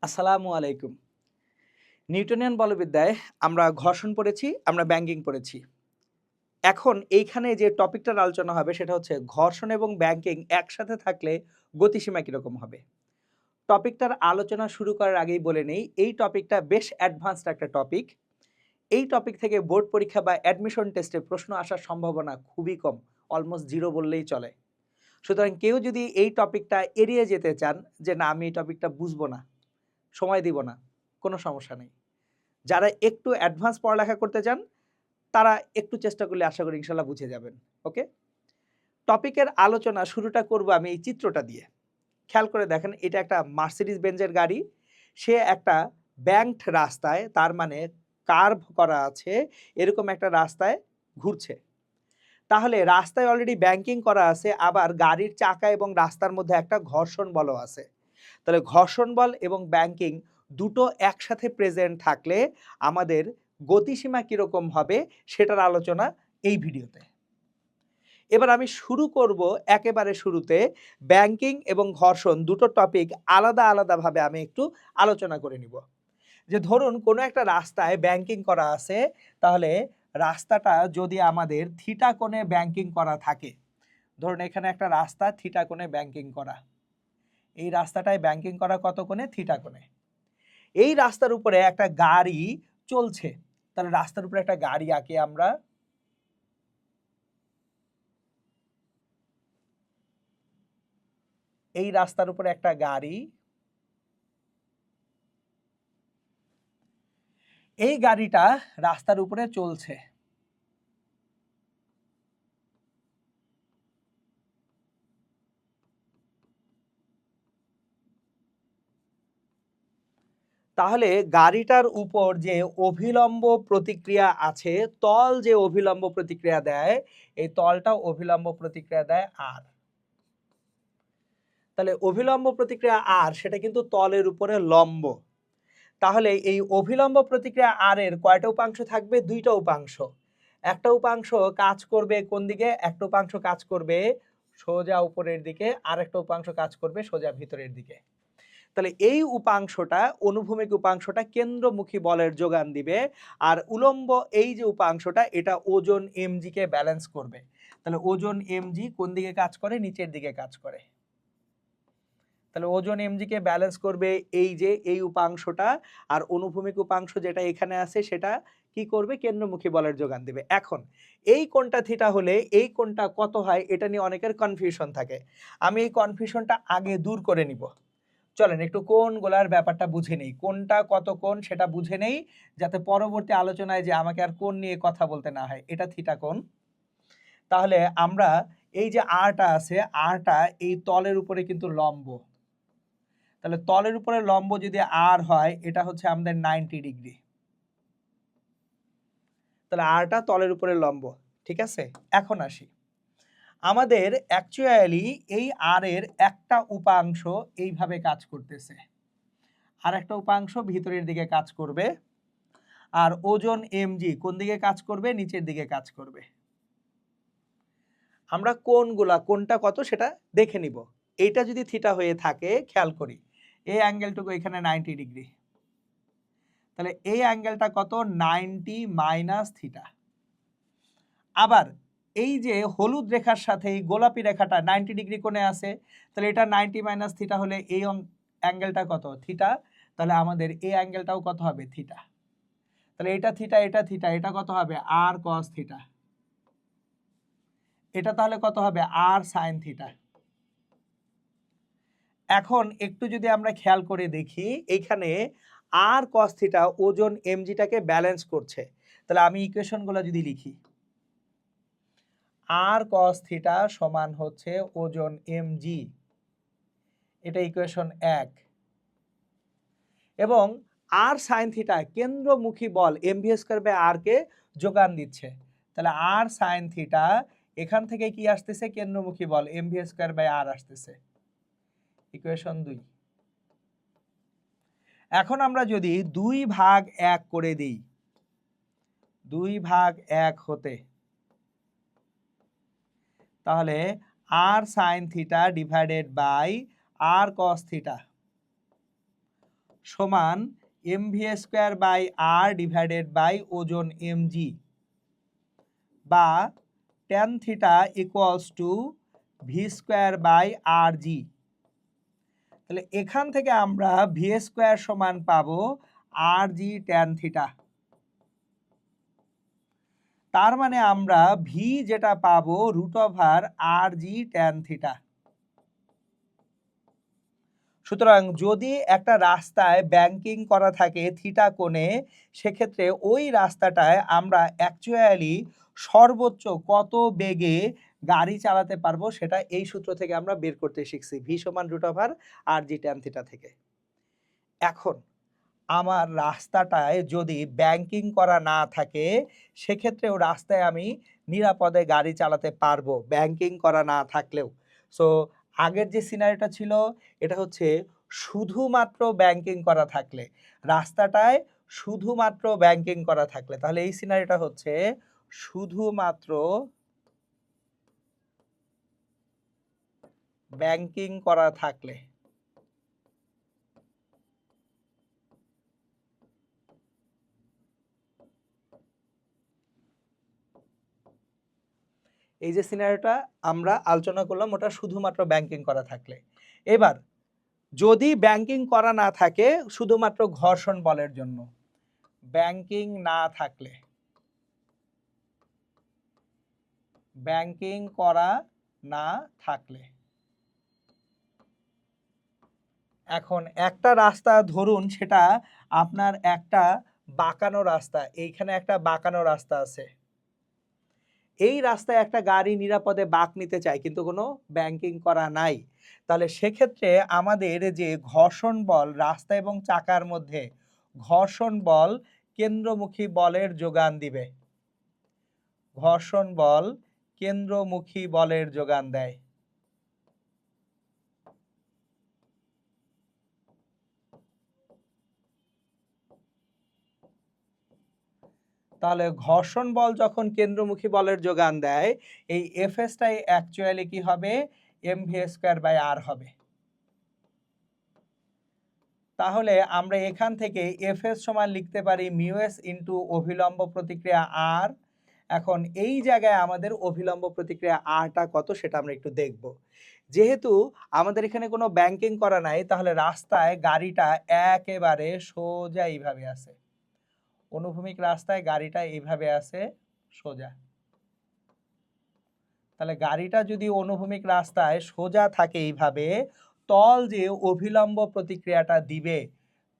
আসসালামু আলাইকুম। নিউটনিয়ান বলবিদ্যায় আমরা ঘর্ষণ পড়েছি, আমরা ব্যাংকিং পড়েছি। এখন এইখানে যে টপিকটার আলোচনা হবে সেটা হচ্ছে ঘর্ষণ এবং ব্যাংকিং একসাথে থাকলে গতিসীমা কিরকম হবে? টপিকটার আলোচনা শুরু করার আগেই বলে নেই, এই টপিকটা বেশ অ্যাডভান্সড একটা টপিক। এই টপিক থেকে বোর্ড পরীক্ষা বা অ্যাডমিশন টেস্টে প্রশ্ন আসার সম্ভাবনা খুবই কম, অলমোস্ট 0 বললেই চলে। সুতরাং কেউ যদি এই টপিকটা এড়িয়ে যেতে চান যে, "না, আমি এই টপিকটা বুঝবো না, সময় দিব না", কোনো সমস্যা নেই। যারা একটু অ্যাডভান্স পড়ালেখা করতে চান, তারা একটু চেষ্টা করলে আশা করি ইনশাল্লাহ বুঝে যাবেন। ওকে? টপিকের আলোচনা শুরুটা করব আমি এই চিত্রটা দিয়ে। খেয়াল করে দেখেন, এটা একটা মার্সিডিজ বেঞ্জের গাড়ি। সে একটা ব্যাংকড রাস্তায়, তার মানে কার্ভ করা আছে, এরকম একটা রাস্তায় ঘুরছে। তাহলে রাস্তায় অলরেডি ব্যাংকিং করা আছে, আবার গাড়ির চাকা এবং রাস্তার মধ্যে একটা ঘর্ষণ বলও আছে। তাহলে ঘর্ষণ বল এবং ব্যাংকিং দুটো একসাথে প্রেজেন্ট থাকলে আমাদের গতিসীমা কিরকম হবে সেটার আলোচনা এই ভিডিওতে। এবার আমি শুরু করব একেবারে শুরুতে, ব্যাংকিং এবং ঘর্ষণ দুটো টপিক আলাদা আলাদাভাবে আমি একটু আলোচনা করে নিব। যে ধরুন কোনো একটা রাস্তায় ব্যাংকিং করা আছে, তাহলে রাস্তাটা যদি আমাদের থিটা কোণে ব্যাংকিং করা থাকে, ধরুন এখানে একটা রাস্তা থিটা কোণে ব্যাংকিং করা, এই রাস্তাটায় ব্যাংকিং করা কত কোণে? থিটা কোণে। এই রাস্তার উপরে একটা গাড়ি চলছে, তাহলে রাস্তার উপরে একটা গাড়ি আঁকি আমরা। এই রাস্তার উপরে একটা গাড়ি, এই গাড়িটা রাস্তার উপরে চলছে। তাহলে গাড়িটার উপর যে অভিলম্ব প্রতিক্রিয়া আছে, তল যে অভিলম্ব প্রতিক্রিয়া দেয়, এই তলটা অভিলম্ব প্রতিক্রিয়া দেয় আর। তাহলে অভিলম্ব প্রতিক্রিয়া আর, সেটা কিন্তু তলের উপরে লম্ব। তাহলে এই অভিলম্ব প্রতিক্রিয়া আর এর কয়টা উপাংশ থাকবে? দুইটা উপাংশ। একটা উপাংশ কাজ করবে কোন দিকে? একটা উপাংশ কাজ করবে সোজা উপরের দিকে, আর একটা উপাংশ কাজ করবে সোজা ভিতরের দিকে। তাহলে এই উপাংশটা, অনুভূমিক উপাংশটা কেন্দ্রমুখী বলের যোগান দিবে, আর উলম্ব এই যে উপাংশটা, এটা ওজন এমজি কে ব্যালেন্স করবে। তাহলে ওজন এমজি কোন দিকে কাজ করে? নিচের দিকে কাজ করে। তাহলে ওজন এমজি কে ব্যালেন্স করবে এই যে এই উপাংশটা, আর অনুভূমিক উপাংশ যেটা এখানে আছে সেটা কি করবে? কেন্দ্রমুখী বলের যোগান দিবে। এখন এই কোণটা থিটা হলে এই কোণটা কত হয়, এটা নিয়ে অনেকের কনফিউশন থাকে। আমি এই কনফিউশনটা আগে দূর করে নিব। চলেন একটু কোণগুলার ব্যাপারটা বুঝে নেই, কোণটা কত কোণ সেটা বুঝে নেই, যাতে পরবর্তী আলোচনায় যে আমাকে আর কোণ নিয়ে কথা বলতে না হয়। এটা থিটা কোণ। তাহলে আমরা এই যে আরটা আছে, আরটা এই তলের উপরে কিন্তু লম্ব। তাহলে তলের উপরে লম্ব যদি আর হয়, এটা হচ্ছে আমাদের 90 ডিগ্রি। তাহলে আরটা তলের উপরে লম্ব, ঠিক আছে? এখন আসি, আমাদের অ্যাকচুয়ালি এই আর এর একটা উপাংশ এইভাবে কাজ করতেছে, আর একটা উপাংশ ভিতরের দিকে কাজ করবে, আর ওজন এমজি কোন দিকে কাজ করবে? নিচের দিকে কাজ করবে। আমরা কোণগুলা, কোণটা কত সেটা দেখে নিব। এইটা যদি থিটা হয়ে থাকে, খেয়াল করি এই অ্যাঙ্গেলটুকু এখানে 90 ডিগ্রি। তাহলে এই অ্যাঙ্গেলটা কত? 90 মাইনাস থিটা। আবার এই যে হলুদ রেখার সাথে এই গোলাপি রেখাটা 90 ডিগ্রি কোণে আছে, তাহলে এটা 90 মাইনাস থিটা হলে এই অ্যাঙ্গেলটা কত? থিটা। তাহলে আমাদের এই অ্যাঙ্গেলটাও কত হবে? থিটা। তাহলে এটা থিটা, এটা থিটা, এটা কত হবে? আর কস থিটা। এটা তাহলে কত হবে? R sine theta. এখন একটু যদি আমরা খেয়াল করে দেখি, এইখানে আর কস থিটা ওজন এমজিটাকে ব্যালেন্স করছে। তাহলে আমি ইকুয়েশনগুলো যদি লিখি, আর কস থিটা সমান হচ্ছে ওজন এমজি, এটা ইকুয়েশন 1। এবং আর সাইন থিটা কেন্দ্রমুখী বল এমভি স্কয়ার বাই আর কে যোগান দিচ্ছে। তাহলে আর সাইন থিটা এখান থেকে কি আসতেছে? কেন্দ্রমুখী বল এমভি স্কয়ার বাই আর আসতেছে, ইকুয়েশন 2। এখন আমরা যদি 2/1 করে দিই, 2/1 হতে, তাহলে R sine theta divided by R cos theta সমান mv square by r divided by ওজন mg, বা tan theta equals to V square by R G. তাহলে এখান থেকে আমরা ভি স্কয়ার সমান পাবো আর জি ট্যান থিটা। তার মানে আমরা ভি যেটা পাবো রুট ওভার আর জি ট্যান থিটা। সুতরাং যদি একটা রাস্তায় ব্যাংকিং করা থাকে থিটা কোণে, সেক্ষেত্রে ওই রাস্তাটায় আমরা অ্যাকচুয়ালি সর্বোচ্চ কত বেগে গাড়ি চালাতে পারবো সেটা এই সূত্র থেকে আমরা বের করতে শিখছি, ভি সমান রুট ওভার আর জি ট্যান থিটা থেকে। এখন আমার রাস্তাটায় যদি ব্যাংকিং করা না থাকে, সেক্ষেত্রেও রাস্তায় আমি নিরাপদে গাড়ি চালাতে পারবো ব্যাংকিং করা না থাকলেও। সো আগের যে সিনারিটা ছিল এটা হচ্ছে শুধুমাত্র ব্যাংকিং করা থাকলে, রাস্তাটায় শুধুমাত্র ব্যাংকিং করা থাকলে। তাহলে এই সিনারিটা হচ্ছে শুধুমাত্র ব্যাংকিং করা থাকলে। এই যে সিনারিওটা আমরা আলোচনা করলাম ওটা শুধুমাত্র ব্যাংকিং করা থাকলে। এবার যদি ব্যাংকিং করা না থাকে শুধুমাত্র ঘর্ষণ বলের জন্য, ব্যাংকিং না থাকলে, ব্যাংকিং করা না থাকলে, এখন একটা রাস্তা ধরুন সেটা আপনার একটা বাঁকানো রাস্তা, এইখানে একটা বাঁকানো রাস্তা আছে, এই রাস্তায় একটা গাড়ি নিরাপদে বাঁক নিতে চায় কিন্তু কোনো ব্যাংকিং করা নাই। তাহলে সেক্ষেত্রে আমাদের যে ঘর্ষণ বল রাস্তা এবং চাকার মধ্যে, ঘর্ষণ বল কেন্দ্রমুখী বলের যোগান দিবে, ঘর্ষণ বল কেন্দ্রমুখী বলের যোগান দেয়। তাহলে ঘর্ষণ বল যখন কেন্দ্রমুখী বলের যোগান দেয়, এই এফএসটাই অ্যাকচুয়ালি কি হবে, এমভি স্কয়ার বাই আর হবে। তাহলে আমরা এখান থেকে এফএস সমান লিখতে পারি মিউএস ইন্টু অভিলম্ব প্রতিক্রিয়া আর। এখন এই জায়গায় আমাদের অভিলম্ব প্রতিক্রিয়া আরটা কত সেটা আমরা একটু দেখব। যেহেতু আমাদের এখানে কোনো ব্যাংকিং করা নাই, তাহলে রাস্তায় গাড়িটা একেবারে সোজা এইভাবে আছে, অনুভূমিক রাস্তায় গাড়িটা এইভাবে আছে সোজা। তাহলে গাড়িটা যদি অনুভূমিক রাস্তায় সোজা থাকে এইভাবে, তল যে অভিলম্ব প্রতিক্রিয়াটা দিবে,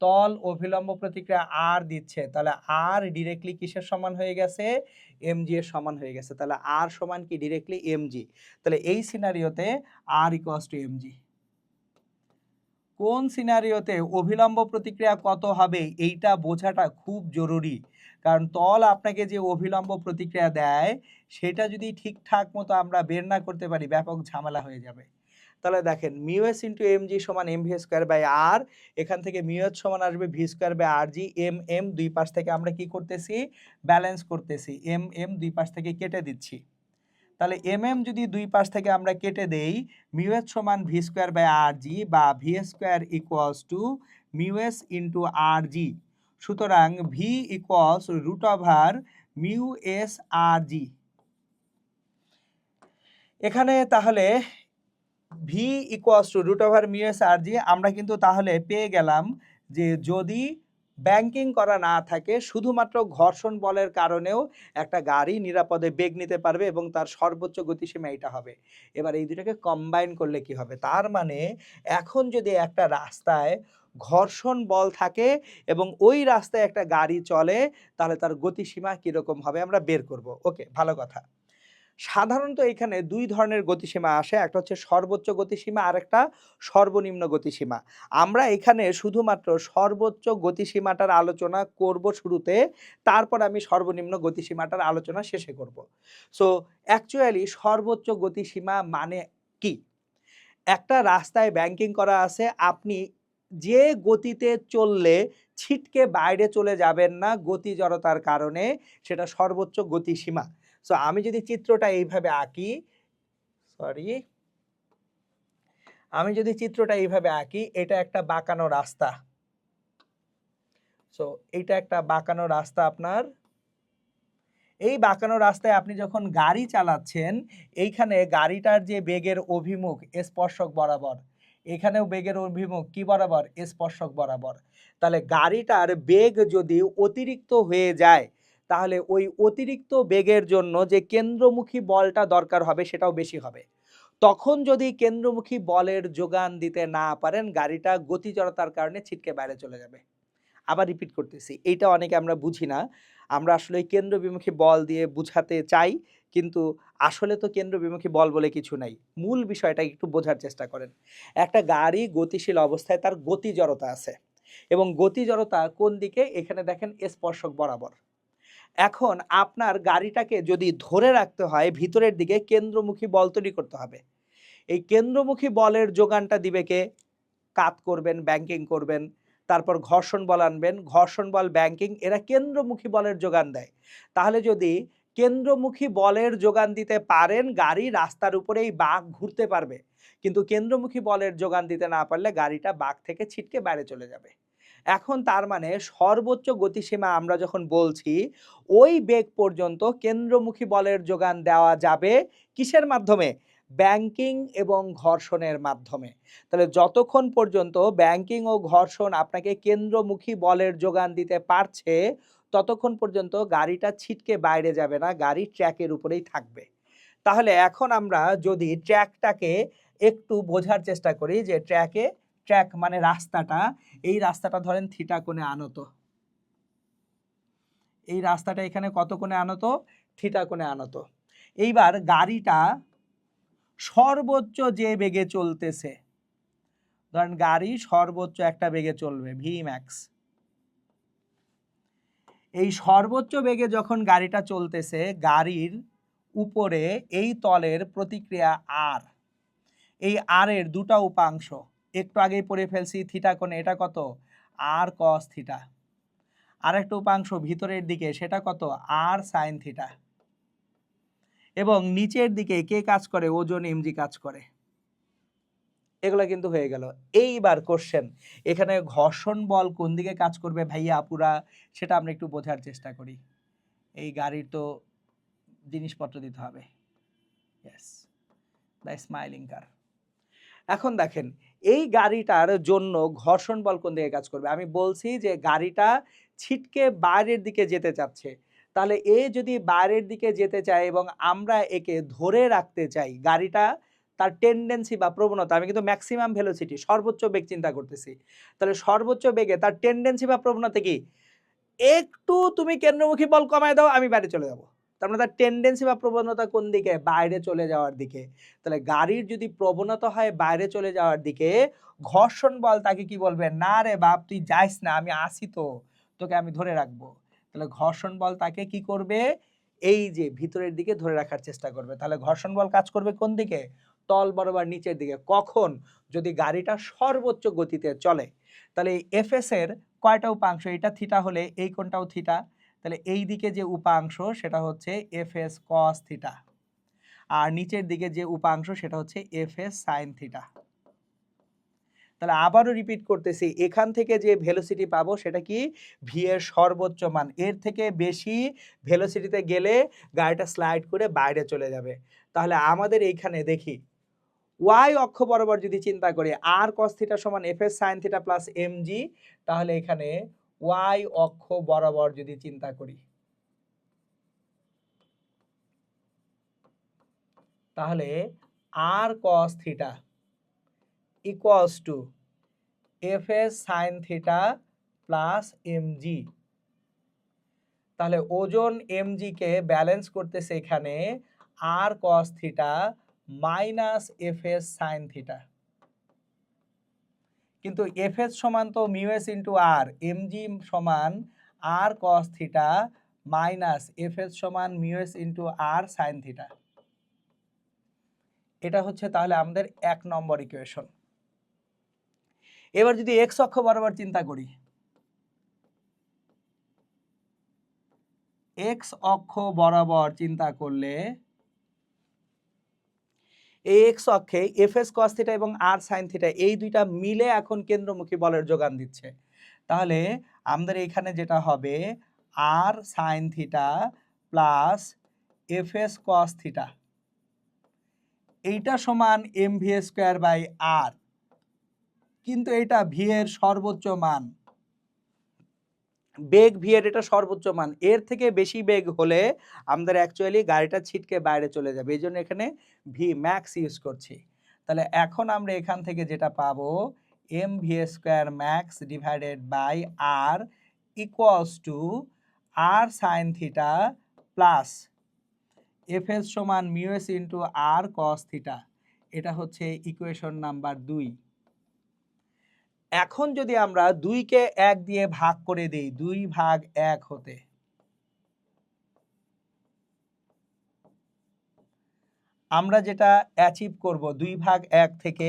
তল অভিলম্ব প্রতিক্রিয়া আর দিচ্ছে, তাহলে আর ডিরেক্টলি কিসের সমান হয়ে গেছে, এমজি এর সমান হয়ে গেছে। তাহলে আর সমান কি ডিরেক্টলি এমজি। তাহলে এই সিনারিওতে আর ইকুয়ালস টু এমজি। কোন সিনারিওতে অভিলম্ব প্রতিক্রিয়া কত হবে এইটা বোঝাটা খুব জরুরি, কারণ তল আপনাকে যে অভিলম্ব প্রতিক্রিয়া দেয় সেটা যদি ঠিকঠাক মতো আমরা বের না করতে পারি ব্যাপক ঝামেলা হয়ে যাবে। তাহলে দেখেন মিউএস ইন্টু এমজি সমান এমভি স্কয়ার বাই আর, এখান থেকে মিউএস সমান আসবে v square by R g. M m দুই পাশ থেকে আমরা কি করতেছি, ব্যালেন্স করতেছি, এম এম দুই পাশ থেকে কেটে দিচ্ছি। তাহলে এম এম যদি দুই পাশ থেকে আমরা কেটে দেই, মিউএস সমান V square by R G, বা V square equals to mu S into R G. সুতরাং V equals root over mu S R G. এখানে তাহলে V equals to root over mu S R G, আমরা কিন্তু তাহলে পেয়ে গেলাম যে যদি ব্যাংকিং করা না থাকে শুধুমাত্র ঘর্ষণ বলের কারণেও একটা গাড়ি নিরাপদে বেগ নিতে পারবে এবং তার সর্বোচ্চ গতিসীমা এটা হবে। এবার এই দুটাকে কম্বাইন করলে কি হবে, তার মানে এখন যদি একটা রাস্তায় ঘর্ষণ বল থাকে এবং ওই রাস্তায় একটা গাড়ি চলে, তাহলে তার গতিসীমা কীরকম হবে আমরা বের করব। ওকে, ভালো কথা। সাধারণত এখানে দুই ধরনের গতিসীমা আসে, একটা হচ্ছে সর্বোচ্চ গতিসীমা আর একটা সর্বনিম্ন গতিসীমা। আমরা এখানে শুধুমাত্র সর্বোচ্চ গতিসীমাটার আলোচনা করব শুরুতে, তারপর আমি সর্বনিম্ন গতিসীমাটার আলোচনা শেষে করব। সো অ্যাকচুয়ালি সর্বোচ্চ গতিসীমা মানে কি, একটা রাস্তায় ব্যাংকিং করা আছে, আপনি যে গতিতে চললে ছিটকে বাইরে চলে যাবেন না গতি জড়তার কারণে, সেটা সর্বোচ্চ গতিসীমা। সো আমি যদি চিত্রটা এইভাবে আঁকি, আমি যদি চিত্রটা এইভাবে আঁকি, এটা একটা বাঁকানো রাস্তা, সো এইটা একটা বাঁকানো রাস্তা আপনার। এই বাঁকানো রাস্তায় আপনি যখন গাড়ি চালাচ্ছেন, এইখানে গাড়িটার যে বেগের অভিমুখ স্পর্শক বরাবর, এখানেও বেগের অভিমুখ কি বরাবর? স্পর্শক বরাবর। তাহলে গাড়িটার বেগ যদি অতিরিক্ত হয়ে যায়, তাহলে ওই অতিরিক্ত বেগের জন্য যে কেন্দ্রমুখী বলটা দরকার হবে সেটাও বেশি হবে। তখন যদি কেন্দ্রমুখী বলের যোগান দিতে না পারেন, গাড়িটা গতি জড়তার কারণে ছিটকে বাইরে চলে যাবে। আবার রিপিট করতেছি, এইটা অনেকে আমরা বুঝি না। আমরা আসলে কেন্দ্রবিমুখী বল দিয়ে বুঝাতে চাই, কিন্তু আসলে তো কেন্দ্রবিমুখী বল বলে কিছু নাই। মূল বিষয়টা একটু বোঝার চেষ্টা করেন। একটা গাড়ি গতিশীল অবস্থায় তার গতি জড়তা আছে, এবং গতি জড়তা কোন দিকে? এখানে দেখেন স্পর্শক বরাবর। এখন আপনার গাড়িটাকে যদি ধরে রাখতে হয়, ভিতরের দিকে কেন্দ্রমুখী বল তৈরি করতে হবে। এই কেন্দ্রমুখী বলের যোগানটা দিবে কে? কাত করবেন, ব্যাংকিং করবেন, তারপর ঘর্ষণ বল আনবেন, ঘর্ষণ বল, ব্যাংকিং, এরা কেন্দ্রমুখী বলের যোগান দেয়। তাহলে যদি কেন্দ্রমুখী বলের যোগান দিতে পারেন, গাড়ি রাস্তার উপরেই বাঁক ঘুরতে পারবে। কিন্তু কেন্দ্রমুখী বলের যোগান দিতে না পারলে গাড়িটা বাঁক থেকে ছিটকে বাইরে চলে যাবে। এখন তার মানে সর্বোচ্চ গতিসীমা আমরা যখন বলছি, ওই বেগ পর্যন্ত কেন্দ্রমুখী বলের যোগান দেওয়া যাবে কিসের মাধ্যমে? ব্যাংকিং এবং ঘর্ষণের মাধ্যমে। তাহলে যতক্ষণ পর্যন্ত ব্যাংকিং ও ঘর্ষণ আপনাকে কেন্দ্রমুখী বলের যোগান দিতে পারছে, ততক্ষণ পর্যন্ত গাড়িটা ছিটকে বাইরে যাবে না, গাড়ি ট্র্যাকের উপরেই থাকবে। তাহলে এখন আমরা যদি ট্র্যাকটাকে একটু বোঝার চেষ্টা করি, যে ট্র্যাক মানে রাস্তাটা, এই রাস্তাটা ধরেন থিটা কোণে আনত। এই রাস্তাটা এখানে কত কোণে আনত? থিটা কোণে আনত। এইবার গাড়িটা সর্বোচ্চ যে বেগে চলতেছে, ধরেন গাড়ি সর্বোচ্চ একটা বেগে চলবে ভি ম্যাক্স। এই সর্বোচ্চ বেগে যখন গাড়িটা চলতেছে, গাড়ির উপরে এই তলের প্রতিক্রিয়া আর, এই আর এর দুটা উপাংশ একটু আগেই পড়ে ফেলছি, থিটা কোণে, এটা কত? আর কস থিটা। আর একটা উপাংশ ভিতরের দিকে, সেটা কত? আর সাইন থিটা। এবং নিচের দিকে কে কাজ করে? ওজন এমজি কাজ করে। এগুলো কিন্তু হয়ে গেল। এইবার কোশ্চেন, এখানে ঘর্ষণ বল কোন দিকে কাজ করবে ভাইয়া আপুরা, সেটা আমরা একটু বোঝার চেষ্টা করি। এই গাড়ির তো জিনিসপত্র দিতে হবে। ইয়েস, দ্য স্মাইলিং কার। এখন দেখেন, এই গাড়িটার জন্য ঘর্ষণ বল কোন দিকে কাজ করবে? আমি বলছি যে গাড়িটা ছিটকে বাইরের দিকে যেতে চাচ্ছে। তাহলে এ যদি বাইরের দিকে যেতে চায় এবং আমরা একে ধরে রাখতে চাই, গাড়িটা তার টেন্ডেন্সি বা প্রবণতা, আমি কিন্তু ম্যাক্সিমাম ভেলোসিটি সর্বোচ্চ বেগ চিন্তা করতেছি। তাহলে সর্বোচ্চ বেগে তার টেন্ডেন্সি বা প্রবণতা কি? একটু তুমি কেন্দ্রমুখী বল কমায় দাও, আমি বাইরে চলে যাব। তার মানে তার টেন্ডেন্সি বা প্রবণতা কোন দিকে? বাইরে চলে যাওয়ার দিকে। তাহলে গাড়ির যদি প্রবণতা হয় বাইরে চলে যাওয়ার দিকে, ঘর্ষণ বল তাকে কি বলবে? না রে বাপ, তুই যাইস না, আমি আসি তো, তোকে আমি ধরে রাখবো। তাহলে ঘর্ষণ বল তাকে কি করবে? এই যে ভিতরের দিকে ধরে রাখার চেষ্টা করবে। তাহলে ঘর্ষণ বল কাজ করবে কোন দিকে? তল বরাবর নিচের দিকে। কখন? যদি গাড়িটা সর্বোচ্চ গতিতে চলে। তাহলে এই এফএস এর কয়টা উপাংশ? এটা থিটা হলে এই কোণটাও থিটা। তাহলে এই দিকে যে উপাংশ সেটা হচ্ছে এফএস কস থিটা, আর নিচের দিকে যে উপাংশ সেটা হচ্ছে এফএস সাইন থিটা। তাহলে আবারও রিপিট করতেছি, এখান থেকে যে ভেলোসিটি পাবো সেটা কি? ভি এর সর্বোচ্চ মান। এর থেকে বেশি ভেলোসিটিতে গেলে গাড়িটা স্লাইড করে বাইরে চলে যাবে। তাহলে আমাদের এইখানে দেখি, ওয়াই অক্ষ বরাবর যদি চিন্তা করি, আর কস থিটা সমান F S sine theta plus M G, তাহলে এখানে ওয়াই অক্ষ বরাবর যদি চিন্তা করি, তাহলে R cos theta equals to F S sine theta plus M G. তাহলে ওজন এমজি কে ব্যালেন্স করতেছে এখানে R cos theta minus F S sine theta. কিন্তু এফএস সমান তো মিউএস ইন্টু আর, এমজি সমান R cos theta minus FS সমান মিউএস ইন্টু আর সাইন থিটা। এটা হচ্ছে তাহলে আমাদের 1 নম্বর ইকুয়েশন। এবার যদি এক্স অক্ষ বরাবর চিন্তা করি, এক্স অক্ষ বরাবর চিন্তা করলে এই এক্স অক্ষে এফ এস কস থিটা এবং আর সাইন থিটা এই দুইটা মিলে এখন কেন্দ্রমুখী বলের যোগান দিচ্ছে। তাহলে আমাদের এখানে যেটা হবে R sine theta plus F S cos theta এইটা সমান M V square by R, কিন্তু এটা ভি এর সর্বোচ্চ মান, বেগ ভি এর এটা সর্বোচ্চ মান, এর থেকে বেশি বেগ হলে আমাদের অ্যাকচুয়ালি গাড়িটা ছিটকে বাইরে চলে যাবে, এই জন্য এখানে ভি ম্যাক্স ইউজ করছি। তাহলে এখন আমরা এখান থেকে যেটা পাবো m V square max divided by r equals to R sine theta plus F s সমান mu s into r cos theta. এটা হচ্ছে ইকুয়েশন নাম্বার 2। এখন যদি আমরা 2কে 1 দিয়ে ভাগ করে দিই, 2 ভাগ 1 হতে, আমরা যেটা অ্যাচিভ করব 2 ভাগ 1 থেকে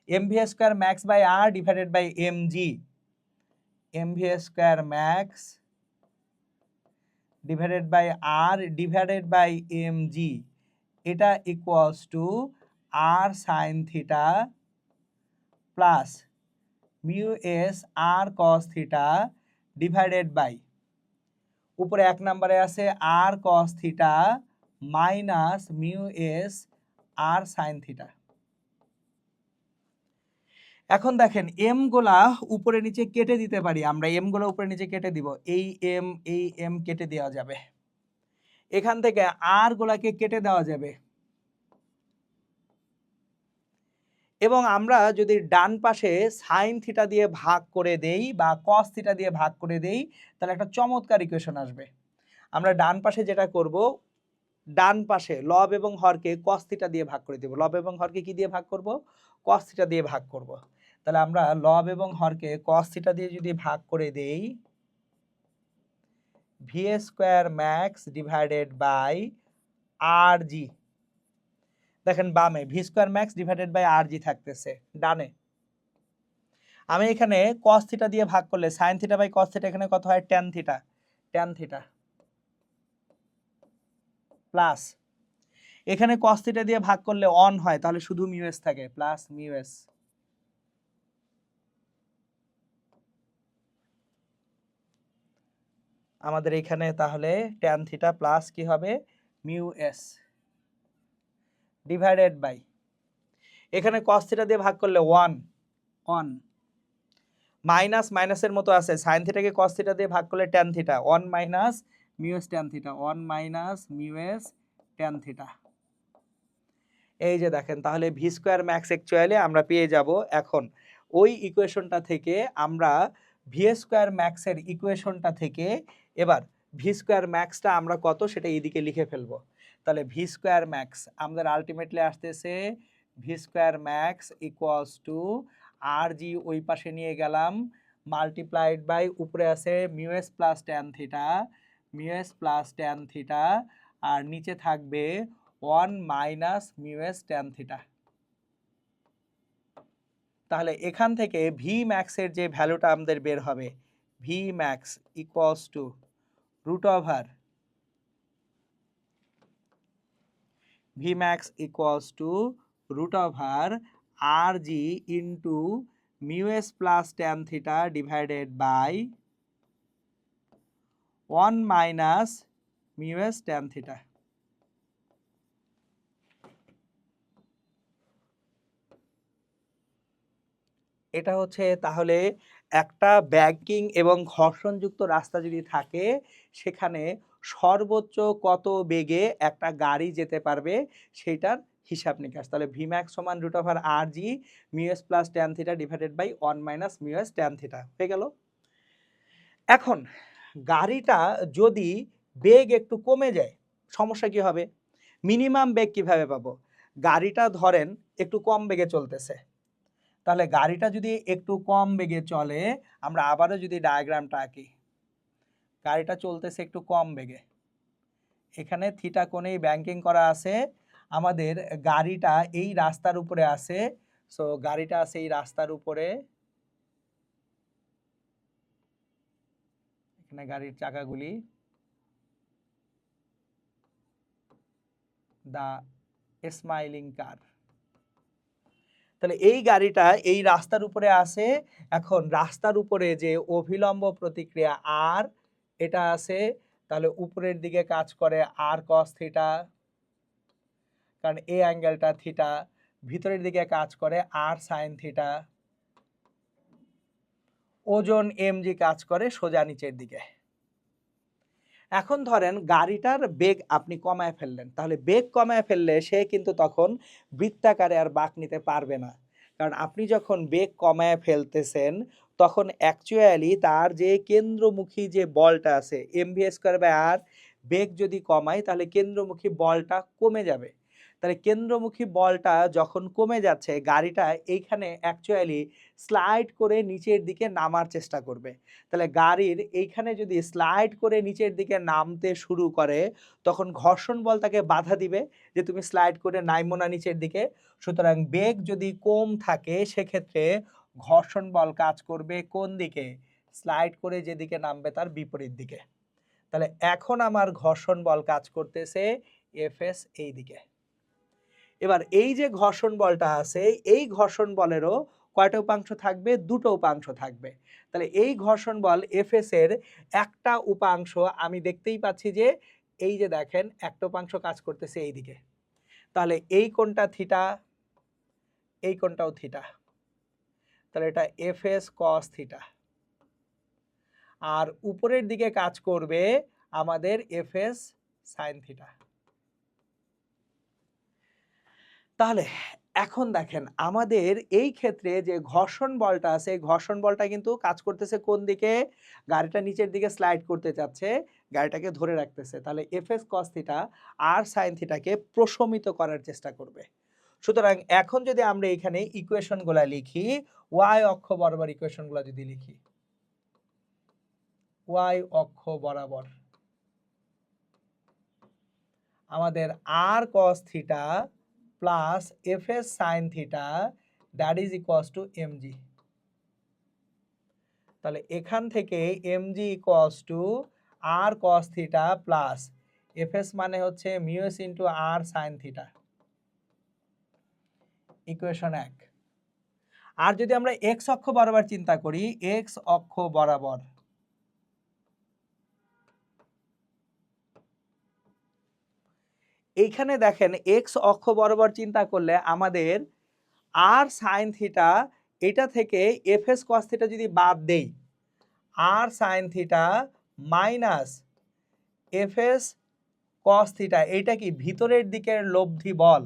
M V square max by R divided by M G, M V square max divided by R divided by M G, এটা equals to R sine theta plus mu S R cos theta divided by, উপরে 1 নম্বরে আছে R cos theta minus mu S R sine theta. এখন দেখেন M গুলা উপরে নিচে কেটে দিতে পারি, আমরা এম গুলো উপরে নিচে কেটে দিব, এই এম কেটে দেওয়া যাবে, এখান থেকে আর গুলাকে কেটে দেওয়া যাবে, এবং আমরা যদি ডান পাশে সাইন থিটা দিয়ে ভাগ করে দেই বা কস থিটা দিয়ে ভাগ করে দেই তাহলে একটা চমৎকার ইকুয়েশন আসবে। আমরা ডান পাশে যেটা করব, ডান পাশে লব এবং হরকে কস থিটা দিয়ে ভাগ করে দেব, লব এবং হরকে কি দিয়ে ভাগ করব, কস থিটা দিয়ে ভাগ করব। তাহলে আমরা লব এবং হরকে কস থিটা দিয়ে যদি ভাগ করে দেই, V square max divided by R G, দেখেন বামে V square max divided by R G থাকতেছে, ডানে আমি এখানে কস থিটা দিয়ে ভাগ করলে sine theta by cos theta এখানে কত হয়, tan theta, tan theta plus এখানে কস থিটা দিয়ে ভাগ করলে অন হয়, তাহলে শুধু মিউ এস থাকে, প্লাস মিউ এস, আমাদের এখানে তাহলে ট্যান থিটা প্লাস কি হবে মিউ এস ডিভাইডেড বাই, এখানে কস থিটা দিয়ে ভাগ করলে 1 মাইনাস মাইনাসের মতো আছে, সাইন থিটাকে কস থিটা দিয়ে ভাগ করলে tan theta, 1 minus mu S tan theta, 1 minus mu S tan theta. এই যে দেখেন তাহলে ভি স্কোয়ার ম্যাক্স অ্যাকচুয়ালি আমরা পেয়ে যাব। এখন ওই ইকুয়েশনটা থেকে আমরা ভি স্কোয়ার ম্যাক্সের ইকুয়েশনটা থেকে এবার ভি স্কোয়ার ম্যাক্সটা আমরা কত সেটা এইদিকে লিখে ফেলবো। তাহলে ভি স্কোয়ার ম্যাক্স আমাদের আলটিমেটলি আসতেছে V square max equals to R G ওই পাশে নিয়ে গেলাম মাল্টিপ্লাইড বাই উপরে আছে mu S plus tan theta, mu S plus tan theta, আর নিচে থাকবে 1 minus mu S tan theta. তাহলে এখান থেকে ভি ম্যাক্সের যে ভ্যালুটা আমাদের বের হবে, v max equals to root over, v max equals to root over R g into mu S plus tan theta divided by 1 minus mu S tan theta. এটা হচ্ছে তাহলে একটা ব্যাংকিং এবং ঘর্ষণযুক্ত রাস্তা যদি থাকে সেখানে সর্বোচ্চ কত বেগে একটা গাড়ি যেতে পারবে সেটার হিসাব নিকাশ। তাহলে ভি ম্যাক্স সমান root over R G mu S plus tan theta divided by 1 minus mu S tan theta হয়ে গেল। এখন গাড়িটা যদি বেগ একটু কমে যায় সমস্যা কি হবে, মিনিমাম বেগ কিভাবে পাবো, গাড়িটা ধরেন একটু কম বেগে চলতেছে, তাহলে গাড়িটা যদি একটু কম বেগে চলে আমরা আবারও যদি ডায়াগ্রামটা আঁকি, গাড়িটা চলতেছে একটু কম বেগে, এখানে থিটা কোণেই ব্যাংকিং করা আছে, আমাদের গাড়িটা এই রাস্তার উপরে আছে, সো গাড়িটা আছে এই রাস্তার উপরে, এখানে গাড়ির চাকাগুলি, দা স্মাইলিং কার, তাহলে এই গাড়িটা এই রাস্তার উপরে আছে, এখন রাস্তার উপরে যে অভিলম্ব প্রতিক্রিয়া আর এটা আছে, তাহলে উপরের দিকে কাজ করে আর কস থিটা, কারণ এই অ্যাঙ্গেলটা থিটা, ভিতরের দিকে কাজ করে আর সাইন থিটা, ওজন mg কাজ করে সোজা নিচের দিকে। এখন ধরেন গাড়িটার বেগ আপনি কমায় ফেললেন, তাহলে বেগ কমায় ফেললে সে কিন্তু তখন বৃত্তাকারে আর বাঁক নিতে পারবে না, কারণ আপনি যখন বেগ কমায় ফেলতেছেন তখন অ্যাকচুয়ালি তার যে কেন্দ্রমুখী যে বলটা আছে mv²/r, বেগ যদি কমায় তাহলে কেন্দ্রমুখী বলটা কমে যাবে। তাহলে কেন্দ্রমুখী বলটা যখন কমে যাচ্ছে, গাড়িটা এইখানে অ্যাকচুয়ালি স্লাইড করে নিচের দিকে নামার চেষ্টা করবে। তাহলে গাড়ির এইখানে যদি স্লাইড করে নিচের দিকে নামতে শুরু করে, তখন ঘর্ষণ বল তাকে বাধা দিবে যে তুমি স্লাইড করে নাইমো না নিচের দিকে। সুতরাং বেগ যদি কম থাকে সেক্ষেত্রে ঘর্ষণ বল কাজ করবে কোন দিকে? স্লাইড করে যেদিকে নামবে তার বিপরীত দিকে। তাহলে এখন আমার ঘর্ষণ বল কাজ করতেছে এফএস এই দিকে। এবার এই যে ঘর্ষণ বলটা আছে, এই ঘর্ষণ বলেরও কয়টা উপাংশ থাকবে? দুটো উপাংশ থাকবে। তাহলে এই ঘর্ষণ বল এফএস এর একটা উপাংশ আমি দেখতেই পাচ্ছি যে এই যে দেখেন একটা উপাংশ কাজ করতেছে এই দিকে, তাহলে এই কোণটা থিটা, এই কোণটাও থিটা, তাহলে এটা এফএস কস থিটা। আর উপরের দিকে কাজ করবে আমাদের এফএস সাইন থিটা। তাহলে এখন দেখেন আমাদের এই ক্ষেত্রে যে ঘর্ষণ বলটা আছে, ঘর্ষণ বলটা কিন্তু কাজ করতেছে কোন দিকে? গাড়িটা নিচের দিকে স্লাইড করতে চাচ্ছে, গাড়িটাকে ধরে রাখতেছে। তাহলে এফএস কস থিটা আর সাইন থিটাকে প্রশমিত করার চেষ্টা করবে। সুতরাং এখন যদি আমরা এখানে ইকুয়েশনগুলো লিখি, ওয়াই অক্ষ বরাবর ইকুয়েশনগুলো যদি লিখি, ওয়াই অক্ষ বরাবর আমাদের R cos theta plus F S sine theta that is equals to M G. তাহলে এখান থেকে M G equals to R cos theta plus F S মানে হচ্ছে mu S into R sine theta, equation 1। আর যদি আমরা এক্স অক্ষ বরাবর চিন্তা করি, এক্স অক্ষ বরাবর এইখানে দেখেন এক্স অক্ষ বরাবর চিন্তা করলে আমাদের আর সাইন থিটা, এটা থেকে এফএস কস থিটা যদি বাদ দেই, R sine theta minus F S cos theta, এইটা কি ভিতরের দিকের লব্ধি বল,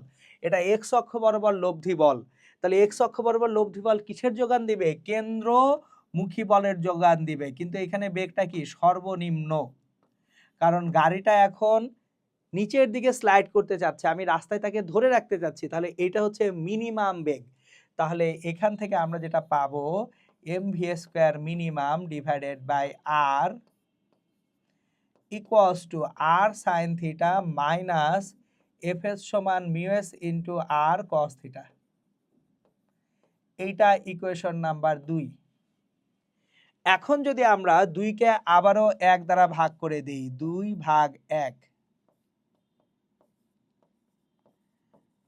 এটা এক্স অক্ষ বরাবর লব্ধি বল। তাহলে এক্স অক্ষ বরাবর লব্ধি বল কিসের যোগান দিবে? কেন্দ্রমুখী বলের যোগান দিবে। কিন্তু এখানে বেগটা কি? সর্বনিম্ন, কারণ গাড়িটা এখন নিচের দিকে স্লাইড করতে চাচ্ছে, আমি রাস্তায় তাকে ধরে রাখতে চাচ্ছি, তাহলে এটা হচ্ছে মিনিমাম বেগ। তাহলে এখান থেকে আমরা যেটা পাবো mv² minimum divided by r equals to R sine theta minus FS সমান মিউএস ইন্টু আর কস থিটা। এইটা ইকুয়েশন নাম্বার 2। এখন যদি আমরা 2কে আবারও 1 দ্বারা ভাগ করে দিই, 2/1,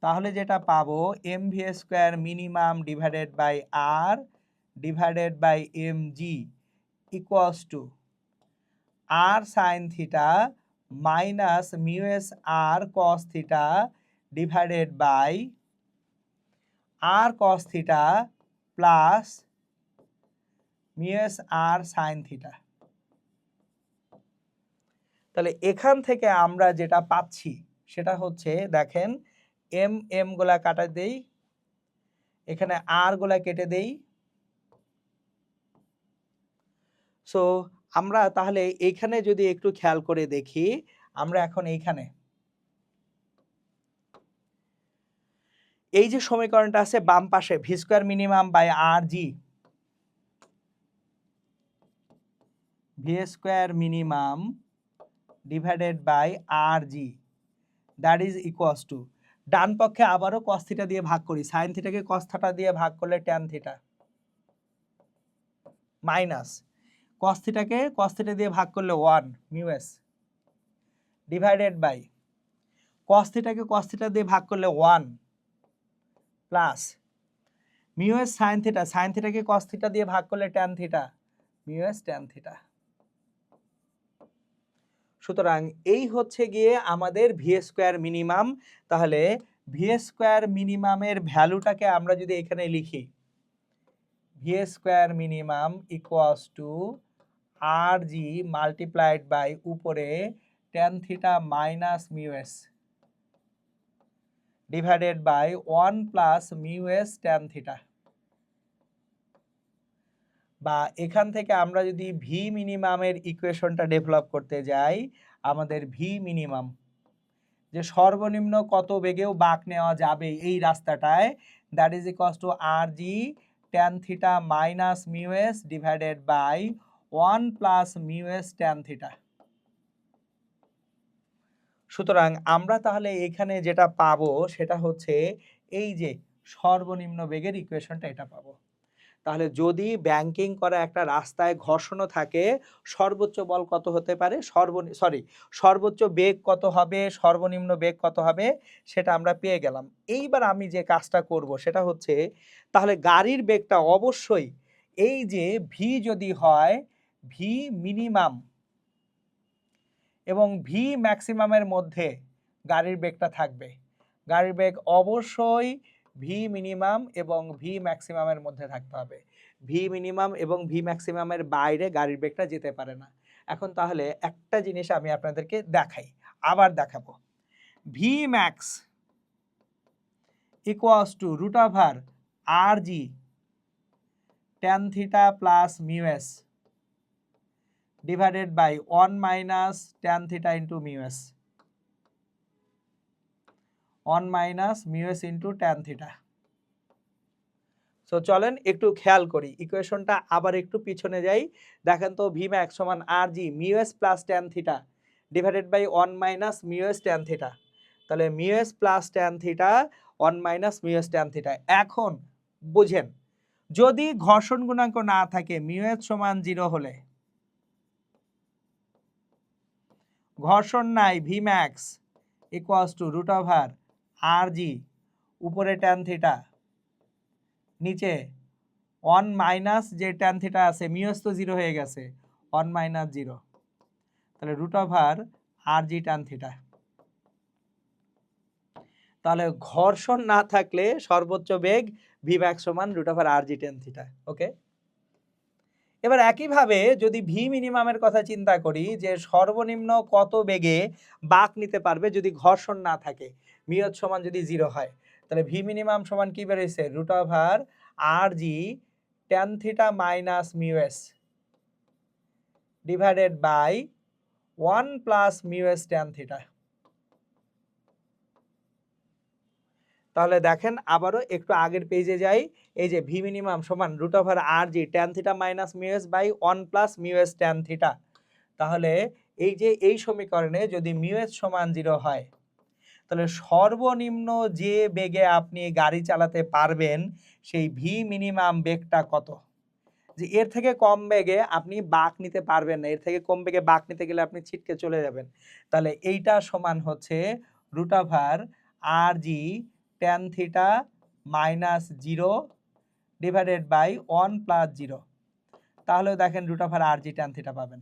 তাহলে যেটা পাবো mv² minimum divided by R divided by mg equals to R sine theta minus mu s r cos theta divided by R cos theta plus mu s r sine theta. তাহলে এখান থেকে আমরা যেটা পাচ্ছি সেটা হচ্ছে দেখেন এম গুলা কাটা দেই, এখানে আর গুলা কেটে দেই। সো আমরা তাহলে এইখানে যদি একটু খেয়াল করে দেখি, আমরা এখন এইখানে এই যে সমীকরণটা আছে বাম পাশে v² minimum by R G, v² minimum divided by R G that is equals to, ডান পক্ষে আবারও কস থিটা দিয়ে ভাগ করি, সাইন থিটাকে কস থিটা দিয়ে ভাগ করলে ট্যান থিটা মাইনাস কস থিটাকে কস থিটা দিয়ে ভাগ করলে 1 মিউএস ডিভাইডেড বাই কস থিটাকে কস থিটা দিয়ে ভাগ করলে 1 প্লাস মিউ এস সাইন থিটাকে কস থিটা দিয়ে ভাগ করলে tan theta, mu S tan theta. সুতরাং এই হচ্ছে গিয়ে আমাদের ভি স্কোয়ার মিনিমাম। তাহলে ভি স্কোয়ার মিনিমামের ভ্যালুটাকে আমরা যদি এখানে লিখি, V square minimum equals to R G multiplied by উপরে tan theta minus mu s divided by 1 plus mu S tan theta. বা এখান থেকে আমরা যদি ভি মিনিমামের ইকুয়েশনটা ডেভেলপ করতে যাই, আমাদের ভি মিনিমাম যে সর্বনিম্ন কত বেগেও বাঁক নেওয়া যাবে এই রাস্তাটায়, that is equals to R g tan theta minus mu s divided by 1 plus mu S tan theta. সুতরাং আমরা তাহলে এখানে যেটা পাবো সেটা হচ্ছে এই যে সর্বনিম্ন বেগের ইকুয়েশনটা এটা পাবো। তাহলে যদি ব্যাংকিং করা একটা রাস্তায় ঘর্ষণও থাকে, সর্বোচ্চ বল কত হতে পারে, সর্বোচ্চ বেগ কত হবে, সর্বনিম্ন বেগ কত হবে, সেটা আমরা পেয়ে গেলাম। এইবার আমি যে কাজটা করব সেটা হচ্ছে, তাহলে গাড়ির বেগটা অবশ্যই এই যে ভি যদি হয় ভি মিনিমাম এবং ভি ম্যাক্সিমামের মধ্যে গাড়ির বেগটা থাকবে। গাড়ির বেগ অবশ্যই ভি মিনিমাম এবং ভি ম্যাক্সিমামের মধ্যে থাকতে হবে। ভি মিনিমাম এবং ভি ম্যাক্সিমামের বাইরে গাড়ির বেগটা যেতে পারে না। এখন তাহলে একটা জিনিস আমি আপনাদেরকে দেখাই, আবার দেখাবো। V max equals to root over R g tan theta plus mu s divided by 1 minus tan theta into mu s, 1 minus mu s into tan theta। So চলেন একটু খেয়াল করি, ইকুয়েশনটা আবার একটু পিছনে যাই। দেখেন তো ভি ম্যাক্স সমান R G mu S plus tan theta divided by 1 minus mu S tan theta. তাহলে mu S plus tan theta 1 minus mu S tan theta. এখন বুঝেন, যদি ঘর্ষণ গুণাঙ্ক না থাকে, মিউ এস সমান 0 হলে, ঘর্ষণ নাই, V max equals to root over R G উপরে ট্যান থিটা নিচে 1 মাইনাস যে ট্যান থিটা আছে, মিউস তো 0 হয়ে গেছে, 1 মাইনাস 0, তাহলে রুট ওভার আর জি ট্যান থিটা। তাহলে ঘর্ষণ না থাকলে সর্বোচ্চ বেগ ভি ম্যাক্স সমান রুট ওভার আর জি ট্যান থিটা। ওকে, এবার একইভাবে যদি ভি মিনিমামের কথা চিন্তা করি, যে সর্বনিম্ন কত বেগে বাঁক নিতে পারবে যদি ঘর্ষণ না থাকে, মিউ সমান যদি 0 হয়, তাহলে ভি মিনিমাম সমান কি বেরিয়েছে, root over R g tan theta minus mu s divided by 1 plus mu S tan theta. তাহলে দেখেন আবারও একটু আগের পেজে যাই, এই যে ভি মিনিমাম সমান root over R g tan theta minus mu s by 1 plus mu S tan theta. তাহলে এই যে এই সমীকরণে যদি মিউ এস সমান 0 হয়, তাহলে সর্বনিম্ন যে বেগে আপনি গাড়ি চালাতে পারবেন সেই ভি মিনিমাম বেগটা কত, যে এর থেকে কম বেগে আপনি বাঁক নিতে পারবেন না, এর থেকে কম বেগে বাঁক নিতে গেলে আপনি ছিটকে চলে যাবেন। তাহলে এইটা সমান হচ্ছে root over R g tan theta minus 0 divided by 1 plus 0। তাহলে দেখেন রুট ওভার আর জি ট্যান থিটা পাবেন।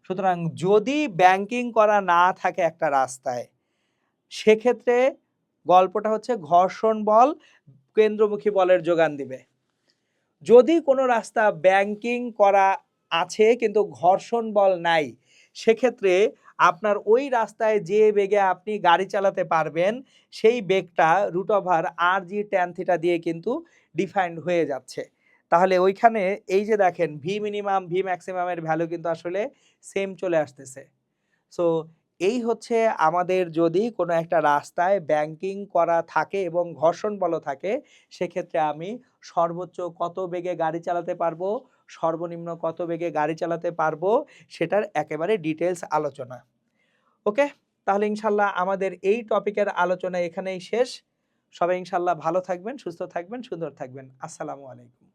সুতরাং যদি ব্যাংকিং করা না থাকে একটা রাস্তায়, সেক্ষেত্রে গল্পটা হচ্ছে ঘর্ষণ বল কেন্দ্রমুখী বলের যোগান দিবে। যদি কোনো রাস্তা ব্যাংকিং করা আছে কিন্তু ঘর্ষণ বল নাই, সেক্ষেত্রে আপনার ওই রাস্তায় যে বেগে আপনি গাড়ি চালাতে পারবেন সেই বেগটা রুট ওভার আর জি ট্যান থিটা দিয়ে কিন্তু ডিফাইন্ড হয়ে যাচ্ছে। তাহলে ওইখানে এই যে দেখেন ভি মিনিমাম ভি ম্যাক্সিমামের ভ্যালু কিন্তু আসলে সেম চলে আসতেছে। সো এই হচ্ছে আমাদের যদি কোনো একটা রাস্তায় ব্যাংকিং করা থাকে এবং ঘর্ষণ বলও থাকে, সেক্ষেত্রে আমি সর্বোচ্চ কত বেগে গাড়ি চালাতে পারবো, সর্বনিম্ন কত বেগে গাড়ি চালাতে পারবো, সেটার একেবারে ডিটেলস আলোচনা। ওকে, তাহলে ইনশাল্লাহ আমাদের এই টপিকের আলোচনা এখানেই শেষ। সবাই ইনশাল্লাহ ভালো থাকবেন, সুস্থ থাকবেন, সুন্দর থাকবেন। আসসালামু আলাইকুম।